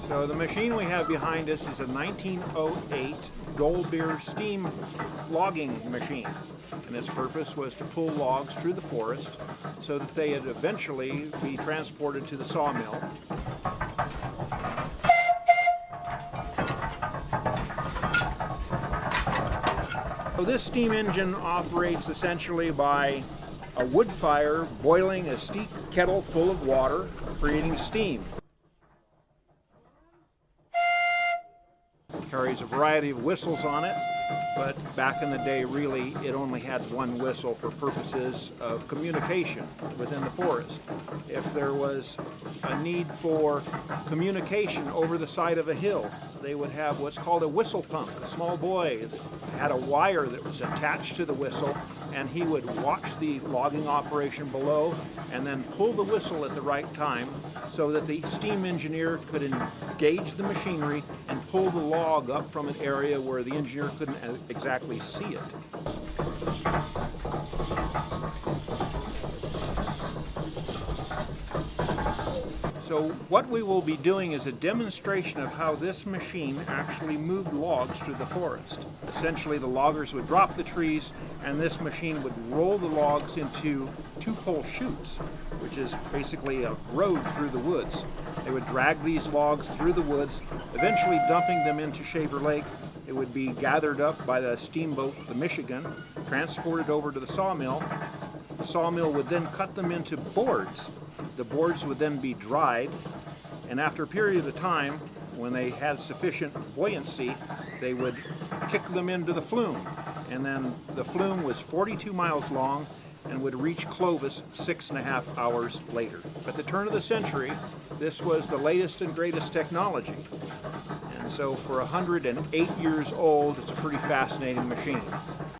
So the machine we have behind us is a 1908 Goldbeer steam logging machine, and its purpose was to pull logs through the forest so that they would eventually be transported to the sawmill. So this steam engine operates essentially by a wood fire boiling a steep kettle full of water, creating steam. It carries a variety of whistles on it, but back in the day really it only had one whistle for purposes of communication within the forest. If there was a need for communication over the side of a hill, they would have what's called a whistle pump. A small boy that had a wire that was attached to the whistle, and he would watch the logging operation below and then pull the whistle at the right time so that the steam engineer could engage the machinery and pull the log up from an area where the engineer couldn't exactly see it. So what we will be doing is a demonstration of how this machine actually moved logs through the forest. Essentially, the loggers would drop the trees and this machine would roll the logs into two-pole chutes, which is basically a road through the woods. They would drag these logs through the woods, eventually dumping them into Shaver Lake. It would be gathered up by the steamboat, the Michigan, transported over to the sawmill. The sawmill would then cut them into boards. The boards would then be dried, and after a period of time, when they had sufficient buoyancy, they would kick them into the flume. And then the flume was 42 miles long and would reach Clovis 6.5 hours later. At the turn of the century, this was the latest and greatest technology. And so for 108 years old, it's a pretty fascinating machine.